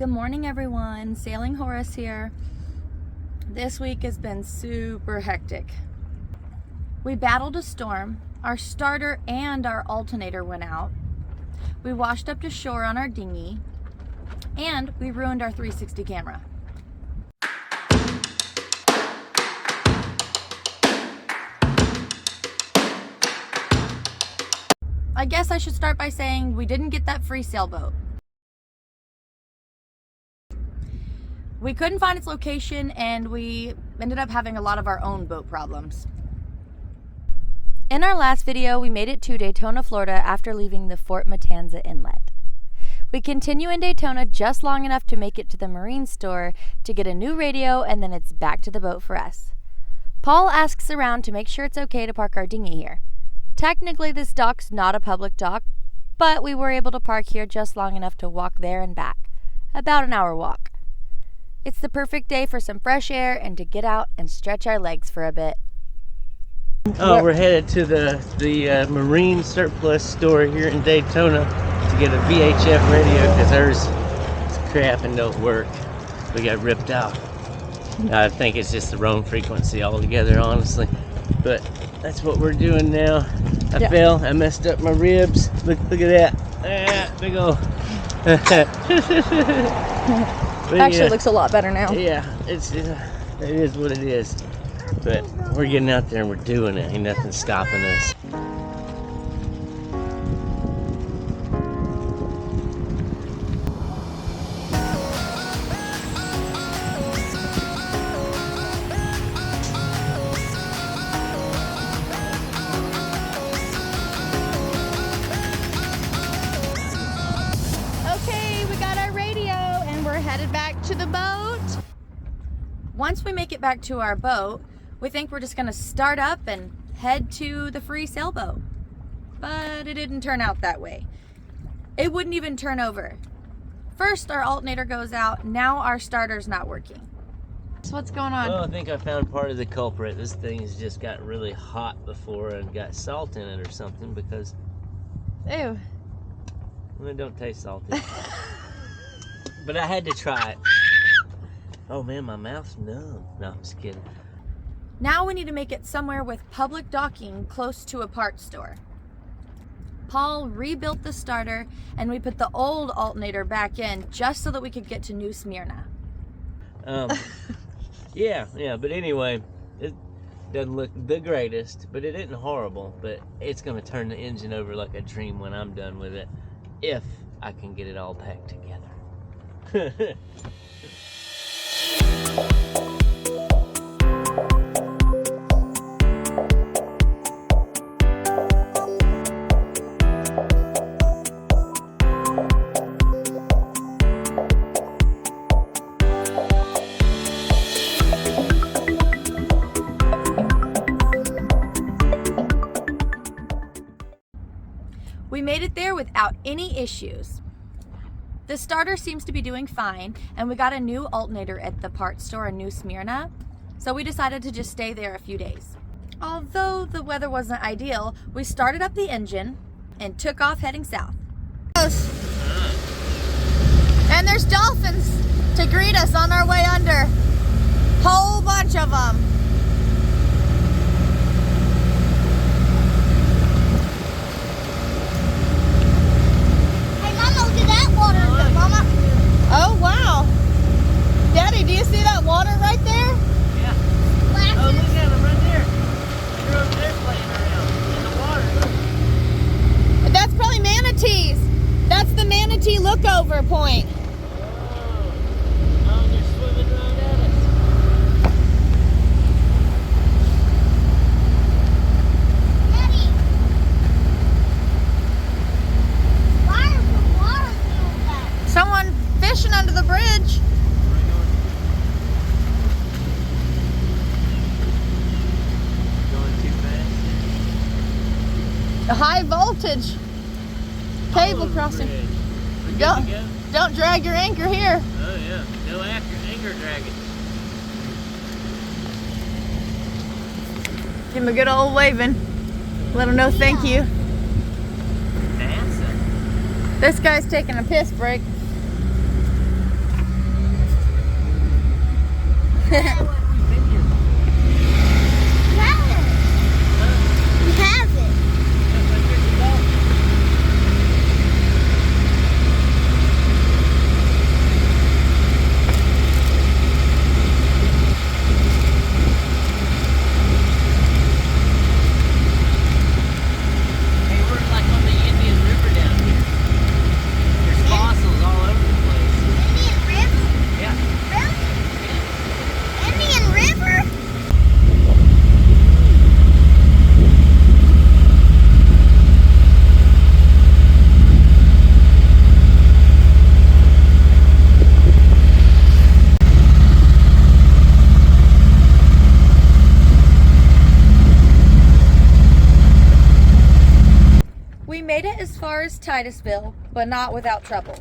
Good morning, everyone. Sailinghorus here. This week has been super hectic. We battled a storm. Our starter and our alternator went out. We washed up to shore on our dinghy, and we ruined our 360 camera. I guess I should start by saying we didn't get that free sailboat. We couldn't find its location, and we ended up having a lot of our own boat problems. In our last video, we made it to Daytona, Florida after leaving the Fort Matanza Inlet. We continue in Daytona just long enough to make it to the marine store to get a new radio, and then it's back to the boat for us. Paul asks around to make sure it's okay to park our dinghy here. Technically, this dock's not a public dock, but we were able to park here just long enough to walk there and back. About an hour walk. It's the perfect day for some fresh air and to get out and stretch our legs for a bit. Oh, we're headed to the marine surplus store here in Daytona to get a VHF radio because ours is crap and don't work. We got ripped out. I think it's just the wrong frequency altogether, honestly. But that's what we're doing now. I fell. I messed up my ribs. Look at that. Big ol'. Actually looks a lot better now. Yeah, it is what it is. But we're getting out there and we're doing it. Ain't nothing stopping us. Okay, we got our radio and we're headed back to the boat. Once we make it back to our boat, we think we're just gonna start up and head to the free sailboat. But it didn't turn out that way. It wouldn't even turn over. First our alternator goes out, now our starter's not working. So what's going on? Well, I think I found part of the culprit. This thing has just got really hot before and got salt in it or something because... Ew. Well, it don't taste salty. But I had to try it. Oh man, my mouth's numb. No, I'm just kidding. Now we need to make it somewhere with public docking close to a parts store. Paul rebuilt the starter and we put the old alternator back in just so that we could get to New Smyrna. Yeah, but anyway, it doesn't look the greatest, but it isn't horrible, but it's gonna turn the engine over like a dream when I'm done with it, if I can get it all packed together. We made it there without any issues. The starter seems to be doing fine, and we got a new alternator at the parts store in New Smyrna, so we decided to just stay there a few days. Although the weather wasn't ideal, we started up the engine and took off heading south. And there's dolphins to greet us on our way under. Whole bunch of them. Oh wow! Daddy, do you see that water right there? Yeah. Oh, look at them right there. They're over there playing around in the water. That's probably manatees. That's the manatee lookover point. Oh, they're swimming around at us. Daddy, why is the water doing that? Someone fishing under the bridge. Going too fast. A high voltage cable crossing. Don't drag your anchor here. Oh yeah, no anchor dragging. Give him a good old waving. Let him know thank you. NASA. This guy's taking a piss break. We made it as far as Titusville, but not without trouble.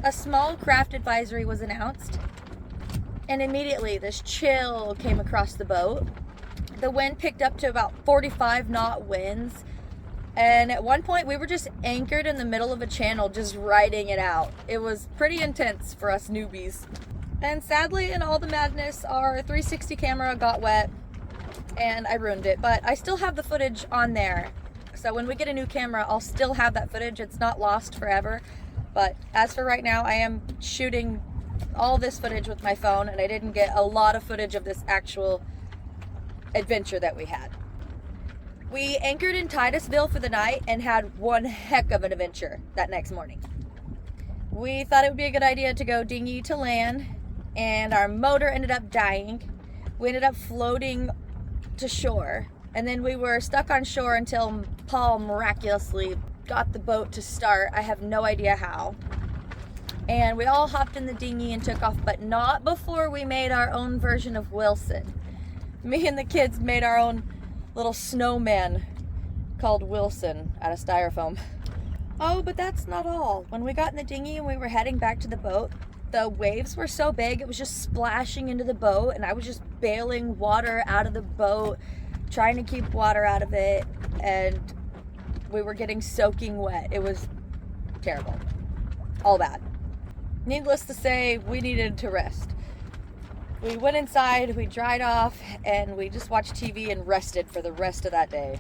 A small craft advisory was announced, and immediately this chill came across the boat. The wind picked up to about 45 knot winds, and at one point we were just anchored in the middle of a channel just riding it out. It was pretty intense for us newbies. And sadly, in all the madness, our 360 camera got wet and I ruined it, but I still have the footage on there. So when we get a new camera, I'll still have that footage. It's not lost forever. But as for right now, I am shooting all this footage with my phone, and I didn't get a lot of footage of this actual adventure that we had. We anchored in Titusville for the night and had one heck of an adventure that next morning. We thought it would be a good idea to go dinghy to land, and our motor ended up dying. We ended up floating to shore, and then we were stuck on shore until Paul miraculously got the boat to start. I have no idea how. And we all hopped in the dinghy and took off, but not before we made our own version of Wilson. Me and the kids made our own little snowman called Wilson out of styrofoam. Oh, but that's not all. When we got in the dinghy and we were heading back to the boat, the waves were so big it was just splashing into the boat, and I was just bailing water out of the boat, trying to keep water out of it, and we were getting soaking wet. It was terrible. All bad. Needless to say, we needed to rest. We went inside, we dried off, and we just watched TV and rested for the rest of that day.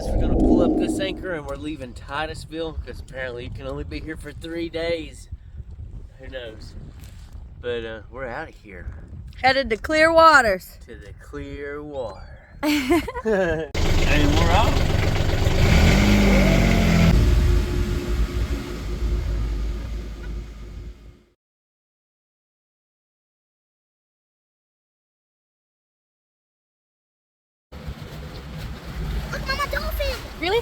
We're gonna pull up this anchor and we're leaving Titusville because apparently you can only be here for 3 days. Who knows? But we're out of here. Headed to clear waters. To the clear water. And we're off. Look, Mama, dolphin! Really?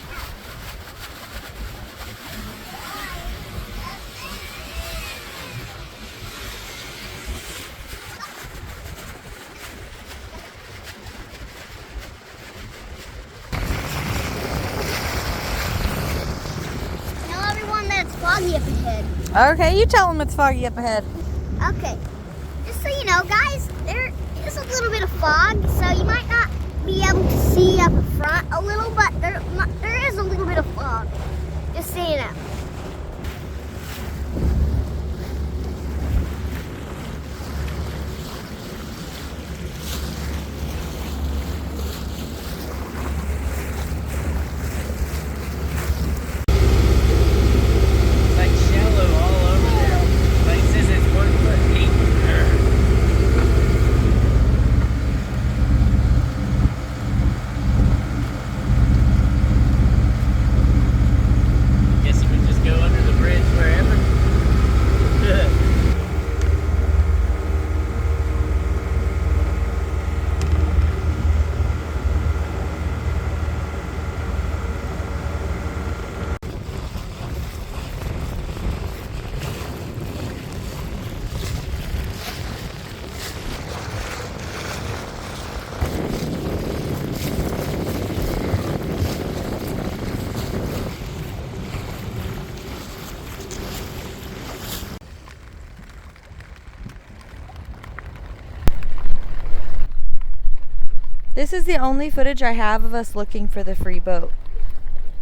Tell everyone that it's foggy up ahead. Okay, you tell them it's foggy up ahead. Okay. Just so you know, guys, there is a little bit of fog, so you might not be able to see up front a little, but there is a little bit of fog. Just so you know. It's like shallow all over there. Like it says it's 1 foot deep. Guess you would just go under the bridge wherever. This is the only footage I have of us looking for the free boat.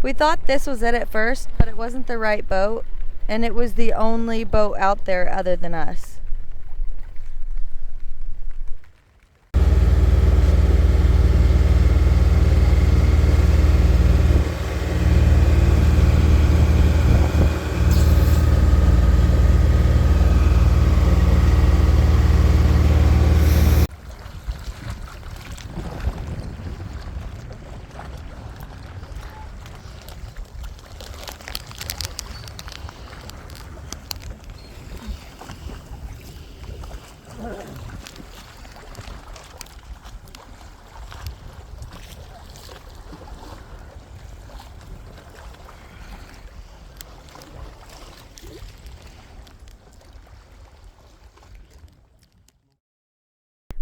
We thought this was it at first, but it wasn't the right boat, And it was the only boat out there other than us.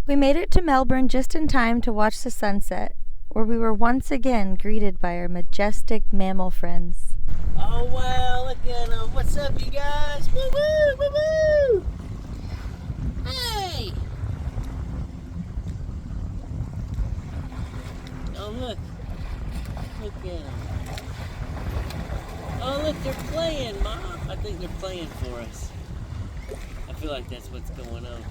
We made it to Melbourne just in time to watch the sunset, where we were once again greeted by our majestic mammal friends. Oh wow, look at them. What's up, you guys? Woo woo, woo woo! Hey! Oh look. Look at them. Oh look, they're playing, Mom. I think they're playing for us. I feel like that's what's going on.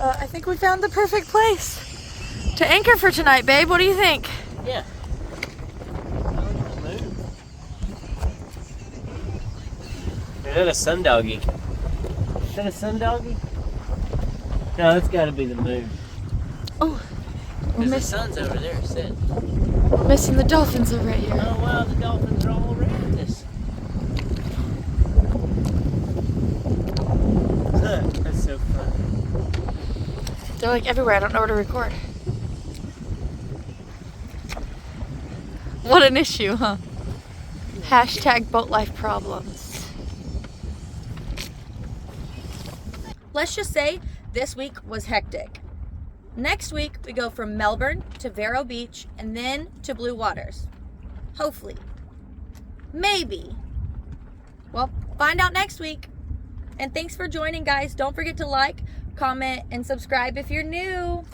I think we found the perfect place to anchor for tonight, babe. What do you think? Yeah. Is that a sun doggy? Is that a sun doggy? No, that's got to be the moon. Oh, Because the sun's over there, set. we're missing the dolphins over here. Oh wow, the dolphins are all around us. That's so fun. They're like everywhere. I don't know where to record. What an issue, huh? Hashtag boat life problems. Let's just say this week was hectic. Next week, we go from Melbourne to Vero Beach and then to Blue Waters. Hopefully. Maybe. Well, find out next week. And thanks for joining, guys. Don't forget to like, comment, and subscribe if you're new.